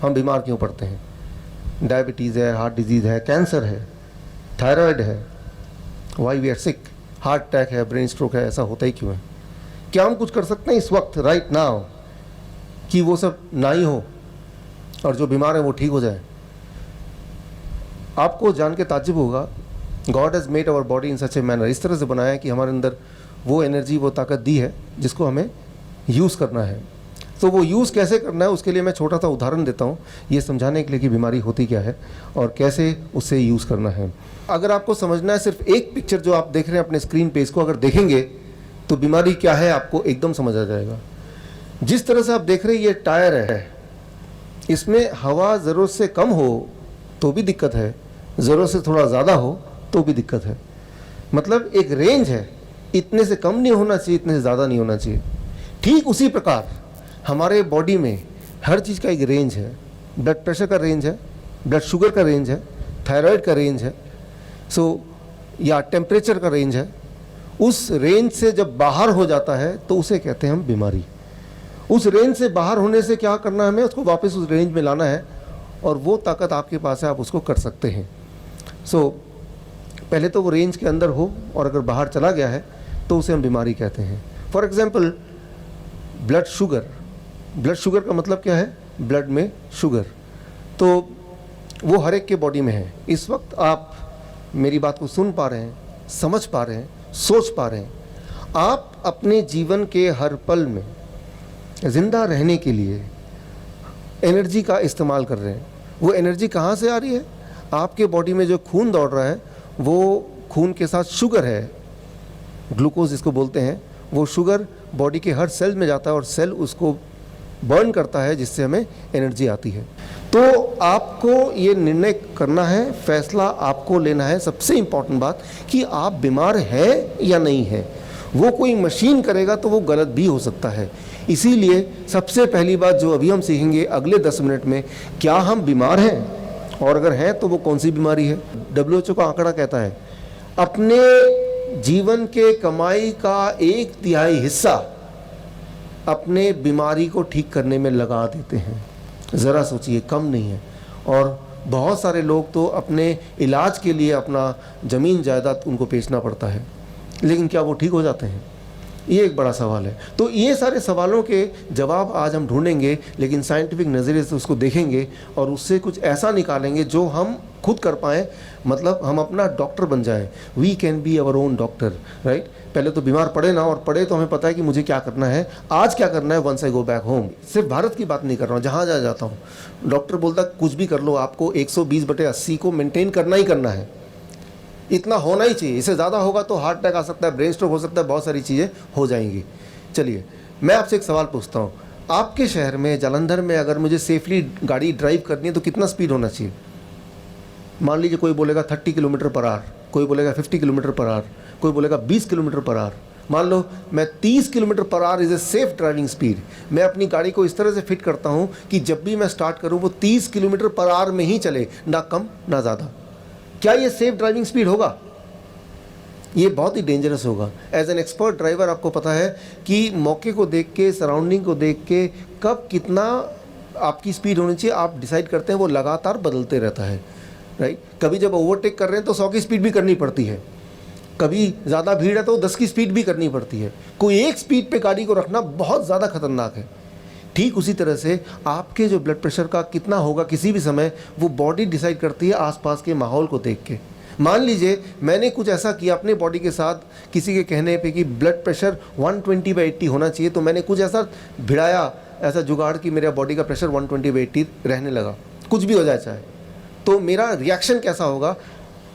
हम बीमार क्यों पड़ते हैं? डायबिटीज़ है, हार्ट डिजीज़ है, कैंसर है, थायराइड है, why we are sick, heart attack है, ब्रेन स्ट्रोक है, ऐसा होता ही क्यों है? क्या हम कुछ कर सकते हैं इस वक्त, राइट नाउ, कि वो सब ना ही हो और जो बीमार है वो ठीक हो जाए? आपको जान के ताज्जुब होगा, God has made our body in such a manner, इस तरह से बनाया है कि हमारे अंदर वो एनर्जी, वो ताकत दी है जिसको हमें यूज़ करना है। तो वो यूज़ कैसे करना है उसके लिए मैं छोटा सा उदाहरण देता हूँ, ये समझाने के लिए कि बीमारी होती क्या है और कैसे उससे यूज़ करना है। अगर आपको समझना है, सिर्फ एक पिक्चर जो आप देख रहे हैं अपने स्क्रीन पे, इसको अगर देखेंगे तो बीमारी क्या है आपको एकदम समझ आ जाएगा। जिस तरह से आप देख रहे हैं ये टायर है, इसमें हवा ज़रूरत से कम हो तो भी दिक्कत है, ज़रूरत से थोड़ा ज़्यादा हो तो भी दिक्कत है। मतलब एक रेंज है, इतने से कम नहीं होना चाहिए, इतने से ज़्यादा नहीं होना चाहिए। ठीक उसी प्रकार हमारे बॉडी में हर चीज़ का एक रेंज है। ब्लड प्रेशर का रेंज है, ब्लड शुगर का रेंज है, थायराइड का रेंज है, या टेम्परेचर का रेंज है। उस रेंज से जब बाहर हो जाता है तो उसे कहते हैं हम बीमारी। उस रेंज से बाहर होने से क्या करना है, हमें उसको वापस उस रेंज में लाना है, और वो ताकत आपके पास है, आप उसको कर सकते हैं। पहले तो वो रेंज के अंदर हो, और अगर बाहर चला गया है तो उसे हम बीमारी कहते हैं। For example blood sugar, blood sugar का मतलब क्या है? ब्लड में शुगर। तो वो हर एक के बॉडी में है। इस वक्त आप मेरी बात को सुन पा रहे हैं, समझ पा रहे हैं, सोच पा रहे हैं। आप अपने जीवन के हर पल में ज़िंदा रहने के लिए एनर्जी का इस्तेमाल कर रहे हैं। वो एनर्जी कहाँ से आ रही है? आपके बॉडी में जो खून दौड़ रहा है वो खून के साथ शुगर है, ग्लूकोज जिसको बोलते हैं। वो शुगर बॉडी के हर सेल में जाता है और सेल उसको बर्न करता है, जिससे हमें एनर्जी आती है। तो आपको ये निर्णय करना है, फैसला आपको लेना है। सबसे इम्पॉर्टेंट बात कि आप बीमार हैं या नहीं हैं। वो कोई मशीन करेगा तो वो गलत भी हो सकता है। इसीलिए सबसे पहली बात जो अभी हम सीखेंगे अगले 10 मिनट में, क्या हम बीमार हैं, और अगर हैं तो वो कौन सी बीमारी है। WHO का आंकड़ा कहता है अपने जीवन के कमाई का 1/3 हिस्सा अपने बीमारी को ठीक करने में लगा देते हैं। ज़रा सोचिए, कम नहीं है। और बहुत सारे लोग तो अपने इलाज के लिए अपना ज़मीन जायदाद उनको बेचना पड़ता है, लेकिन क्या वो ठीक हो जाते हैं? ये एक बड़ा सवाल है। तो ये सारे सवालों के जवाब आज हम ढूंढेंगे, लेकिन साइंटिफिक नज़रिए से उसको देखेंगे और उससे कुछ ऐसा निकालेंगे जो हम खुद कर पाएँ। मतलब हम अपना डॉक्टर बन जाएं। We can be our own doctor, right. पहले तो बीमार पड़े ना, और पड़े तो हमें पता है कि मुझे क्या करना है, आज क्या करना है, once I go back home. सिर्फ भारत की बात नहीं कर रहा हूँ, जहाँ जहाँ जाता हूँ डॉक्टर बोलता कुछ भी कर लो, आपको 120/80 को मेंटेन करना ही करना है। इतना होना ही चाहिए, इससे ज़्यादा होगा तो हार्ट अटैक आ सकता है, ब्रेन स्ट्रोक हो सकता है, बहुत सारी चीज़ें हो जाएंगी। चलिए मैं आपसे एक सवाल पूछता हूँ, आपके शहर में जालंधर में अगर मुझे सेफली गाड़ी ड्राइव करनी है तो कितना स्पीड होना चाहिए? मान लीजिए कोई बोलेगा 30 km/h, कोई बोलेगा 50 km/h, कोई बोलेगा 20 km/h। मान लो मैं 30 km/h is a safe driving speed. मैं अपनी गाड़ी को इस तरह से फिट करता हूँ कि जब भी मैं स्टार्ट करूँ वो 30 km/h में ही चले, ना कम ना ज़्यादा। क्या ये सेफ ड्राइविंग स्पीड होगा? ये बहुत ही डेंजरस होगा। एज एन एक्सपर्ट ड्राइवर आपको पता है कि मौके को देख के, सराउंडिंग को देख के, कब कितना आपकी स्पीड होनी चाहिए आप डिसाइड करते हैं। वो लगातार बदलते रहता है, राइट। कभी जब ओवरटेक कर रहे हैं तो 100 की स्पीड भी करनी पड़ती है, कभी ज़्यादा भीड़ है तो 10 की स्पीड भी करनी पड़ती है। कोई एक स्पीड पे गाड़ी को रखना बहुत ज़्यादा खतरनाक है। ठीक उसी तरह से आपके जो ब्लड प्रेशर का कितना होगा किसी भी समय, वो बॉडी डिसाइड करती है आसपास के माहौल को देख के। मान लीजिए मैंने कुछ ऐसा किया अपने बॉडी के साथ, किसी के कहने पे कि ब्लड प्रेशर 120/80 होना चाहिए, तो मैंने कुछ ऐसा भिड़ाया, ऐसा जुगाड़ कि मेरा बॉडी का प्रेशर 120/80 रहने लगा, कुछ भी हो जाए चाहे, तो मेरा रिएक्शन कैसा होगा?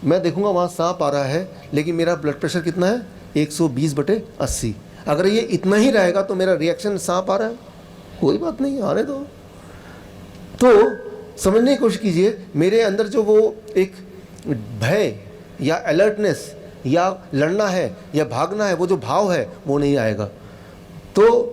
मैं देखूंगा वहाँ सांप आ रहा है, लेकिन मेरा ब्लड प्रेशर कितना है? 120/80। अगर ये इतना ही रहेगा तो मेरा रिएक्शन सांप आ रहा है, कोई बात नहीं, आने दो। तो समझने की कोशिश कीजिए, मेरे अंदर जो वो एक भय या अलर्टनेस या लड़ना है या भागना है, वो जो भाव है वो नहीं आएगा। तो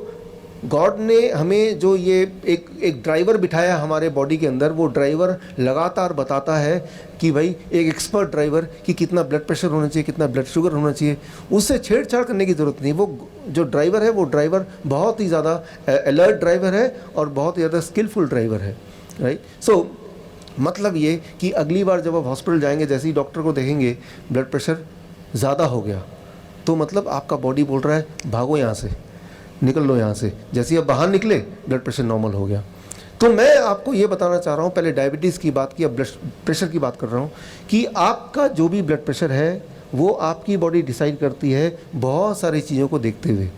गॉड ने हमें जो ये एक ड्राइवर बिठाया हमारे बॉडी के अंदर, वो ड्राइवर लगातार बताता है कि भाई एक एक्सपर्ट ड्राइवर कि कितना ब्लड प्रेशर होना चाहिए, कितना ब्लड शुगर होना चाहिए। उससे छेड़छाड़ करने की ज़रूरत नहीं। वो जो ड्राइवर है वो ड्राइवर बहुत ही ज़्यादा अलर्ट ड्राइवर है और बहुत ही ज़्यादा स्किलफुल ड्राइवर है। राइट। सो मतलब ये कि अगली बार जब आप हॉस्पिटल जाएंगे, जैसे ही डॉक्टर को देखेंगे ब्लड प्रेशर ज़्यादा हो गया, तो मतलब आपका बॉडी बोल रहा है भागो यहाँ से, निकल लो यहाँ से। जैसे ही आप बाहर निकले ब्लड प्रेशर नॉर्मल हो गया। तो मैं आपको ये बताना चाह रहा हूँ, पहले डायबिटीज़ की बात की, अब ब्लड प्रेशर की बात कर रहा हूँ, कि आपका जो भी ब्लड प्रेशर है वो आपकी बॉडी डिसाइड करती है बहुत सारी चीज़ों को देखते हुए।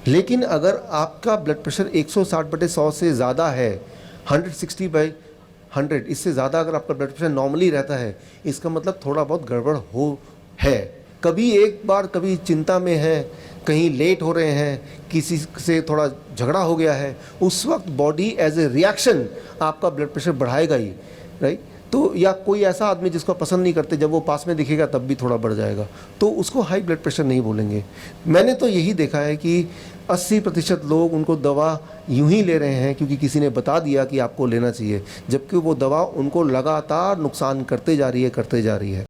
लेकिन अगर आपका ब्लड प्रेशर 160/100 से ज़्यादा है, 160/100 इससे ज़्यादा अगर आपका ब्लड प्रेशर नॉर्मली रहता है, इसका मतलब थोड़ा बहुत गड़बड़ हो है। कभी एक बार कभी चिंता में है, कहीं लेट हो रहे हैं, किसी से थोड़ा झगड़ा हो गया है, उस वक्त बॉडी एज ए रिएक्शन आपका ब्लड प्रेशर बढ़ाएगा ही, राइट। तो या कोई ऐसा आदमी जिसको पसंद नहीं करते, जब वो पास में दिखेगा तब भी थोड़ा बढ़ जाएगा, तो उसको हाई ब्लड प्रेशर नहीं बोलेंगे। मैंने तो यही देखा है कि 80% लोग उनको दवा यूं ही ले रहे हैं क्योंकि किसी ने बता दिया कि आपको लेना चाहिए, जबकि वो दवा उनको लगातार नुकसान करते जा रही है।